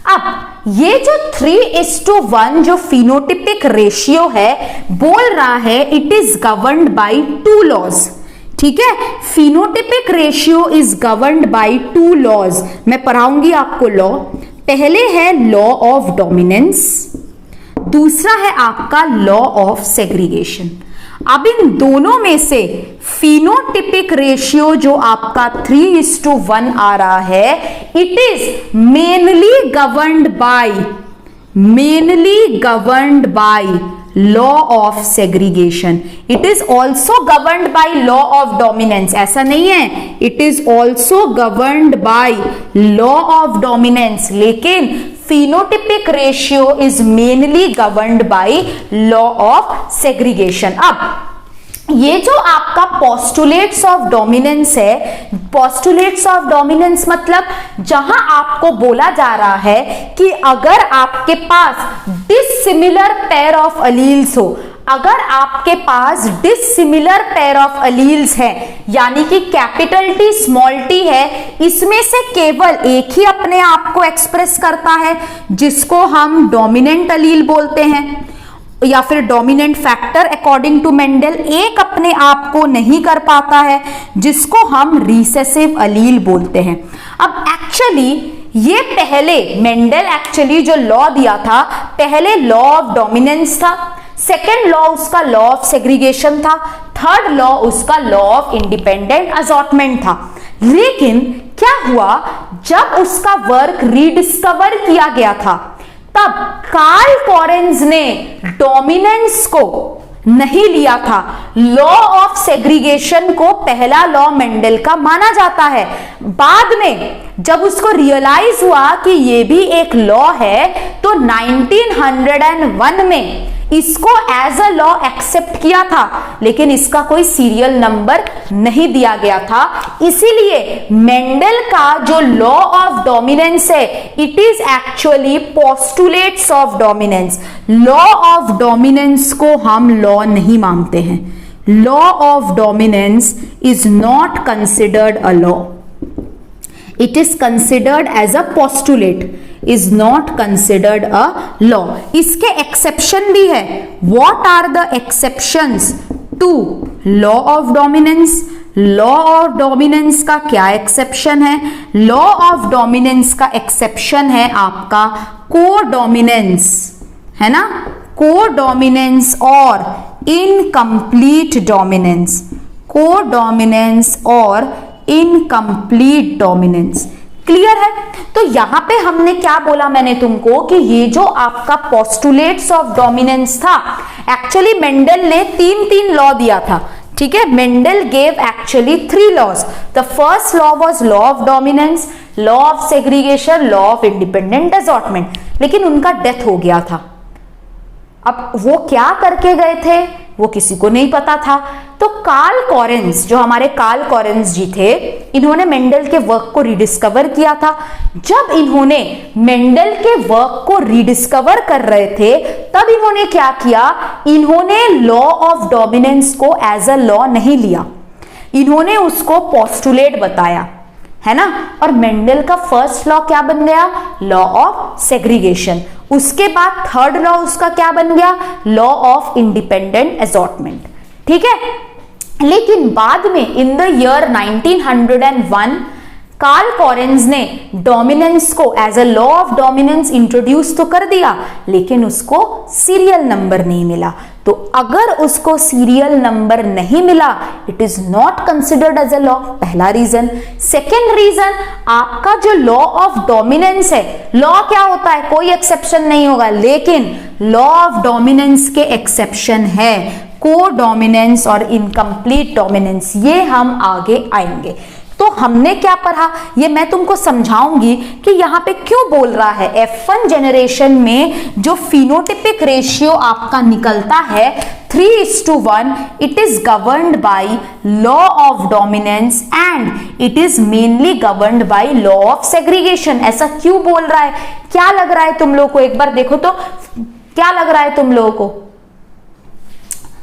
अब ये जो 3:1 जो फिनोटिपिक रेशियो है बोल रहा है it is governed by 2 laws. ठीक है? Phenotypic ratio is governed by 2 laws. मैं पढ़ाऊंगी आपको लॉ। पहले है लॉ ऑफ डोमिनेंस, दूसरा है आपका लॉ ऑफ सेग्रीगेशन। अब इन दोनों में से फिनोटिपिक रेशियो जो आपका 3:1 आ रहा है it is mainly governed by law of segregation. It is also governed by law of dominance. ऐसा नहीं है, it is also governed by law of dominance, लेकिन phenotypic ratio is mainly governed by law of segregation। अब ये जो आपका postulates of dominance है, postulates of dominance मतलब जहां आपको बोला जा रहा है कि अगर आपके पास dissimilar pair of alleles हो, अगर आपके पास डिसिमिलर पेयर ऑफ अलील्स है, यानी कि कैपिटल टी स्मॉल टी है, इसमें से केवल एक ही अपने आप को एक्सप्रेस करता है जिसको हम डोमिनेंट अलील बोलते हैं या फिर dominant factor according to Mendel, एक अपने आप को नहीं कर पाता है जिसको हम रिसेसिव अलील बोलते हैं। अब एक्चुअली ये पहले मेंडल एक्चुअली जो लॉ दिया था, पहले लॉ ऑफ डोमिनेंस था, सेकेंड लॉ उसका लॉ ऑफ सेग्रीगेशन था, थर्ड लॉ उसका लॉ ऑफ इंडिपेंडेंट असॉर्टमेंट था। लेकिन क्या हुआ, जब उसका वर्क रीडिस्कवर किया गया था तब कार्ल कॉरेंज ने डोमिनेंस को नहीं लिया था, लॉ ऑफ सेग्रीगेशन को पहला लॉ मेंडल का माना जाता है। बाद में जब उसको रियलाइज हुआ कि ये भी एक लॉ है तो 1901 में इसको एज अ लॉ एक्सेप्ट किया था, लेकिन इसका कोई सीरियल नंबर नहीं दिया गया था। इसीलिए मेंडल का जो लॉ ऑफ डोमिनेंस है it is actually postulates of dominance. Law of dominance को हम लॉ नहीं मानते हैं। Law of dominance is not considered a law, it is considered as a postulate, is not considered a law. इसके exception भी है। What are the exceptions to law of dominance? Law of dominance का क्या exception है? Law of dominance का exception है आपका codominance, है ना? कोडोमिनेंस और इनकम्प्लीट डोमिनेंस, कोडोमिनेंस और इनकम्प्लीट डोमिनेंस। क्लियर है? तो यहां पे हमने क्या बोला मैंने तुमको कि ये जो आपका पोस्टुलेट्स ऑफ डोमिनेंस था, एक्चुअली मेंडल ने 3 लॉ दिया था। ठीक है? Mendel gave actually 3 laws. The first law was law of dominance, law of segregation, law of independent assortment, लेकिन उनका डेथ हो गया था। अब वो क्या करके गए थे वो किसी को नहीं पता था। तो कार्ल कॉरेंज, जो हमारे कार्ल कॉरेंज जी थे, इन्होंने मेंडल के वर्क को रिडिस्कवर किया था। जब इन्होंने मेंडल के वर्क को रिडिस्कवर कर रहे थे तब इन्होंने क्या किया, इन्होंने लॉ ऑफ डोमिनेंस को एज अ लॉ नहीं लिया, इन्होंने उसको पोस्टुलेट बताया, है ना? और मेंडल का फर्स्ट लॉ क्या बन गया? Law of segregation. उसके बाद थर्ड लॉ उसका क्या बन गया? Law of independent assortment. ठीक है? लेकिन बाद में in the year 1901 Karl Correns ने डोमिनेंस को as a law of dominance introduce तो कर दिया, लेकिन उसको सीरियल नंबर नहीं मिला। तो अगर उसको सीरियल नंबर नहीं मिला, it is not considered as a law, पहला रीजन। सेकेंड रीजन, आपका जो लॉ ऑफ डोमिनेंस है, लॉ क्या होता है, कोई एक्सेप्शन नहीं होगा, लेकिन लॉ ऑफ डोमिनेंस के एक्सेप्शन है, को डोमिनेंस और इनकम्प्लीट डोमिनेंस, ये हम आगे आएंगे। तो हमने क्या पढ़ा, ये मैं तुमको समझाऊंगी कि यहां पे क्यों बोल रहा है। F1 जनरेशन में जो फिनोटिपिक रेशियो आपका निकलता है 3:1, it is governed by law of dominance and it is mainly governed by law of segregation. ऐसा क्यों बोल रहा है, क्या लग रहा है तुम लोगों को, एक बार देखो तो क्या लग रहा है तुम लोगों को,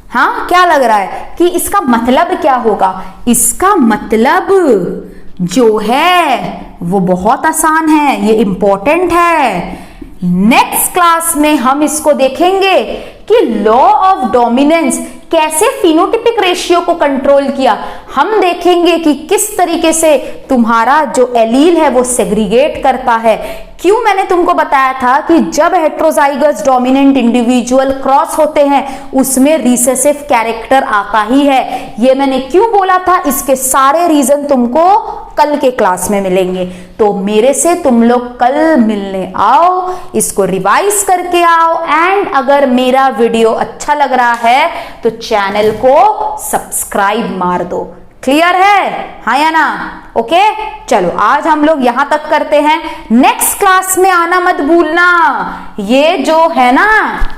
हाँ क्या लग रहा है कि इसका मतलब क्या होगा। इसका मतलब जो है वो बहुत आसान है, ये इंपॉर्टेंट है। नेक्स्ट क्लास में हम इसको देखेंगे कि लॉ ऑफ डोमिनेंस कैसे फिनोटिपिक रेशियो को कंट्रोल किया। हम देखेंगे कि किस तरीके से तुम्हारा जो एलील है वो सेग्रीगेट करता है। क्यों मैंने तुमको बताया था कि जब हेट्रोजाइगस डोमिनेंट इंडिविजुअल क्रॉस होते हैं उसमें रिसेसिव कैरेक्टर आता ही है। ये मैंने क्यों बोला था, इसके सारे रीजन तुमको कल के क्लास में मिलेंगे। तो मेरे से तुम लोग कल मिलने आओ, इसको रिवाइज करके आओ, एंड अगर मेरा वीडियो अच्छा लग रहा है तो चैनल को सब्सक्राइब मार दो। क्लियर है, हाँ या ना, ओके। चलो आज हम लोग यहां तक करते हैं, नेक्स्ट क्लास में आना मत भूलना। ये जो है ना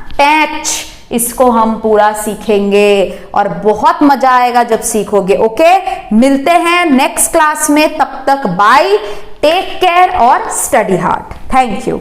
टैच, इसको हम पूरा सीखेंगे और बहुत मजा आएगा जब सीखोगे, ओके। मिलते हैं नेक्स्ट क्लास में, तब तक बाय, टेक केयर और स्टडी हार्ड। Thank you.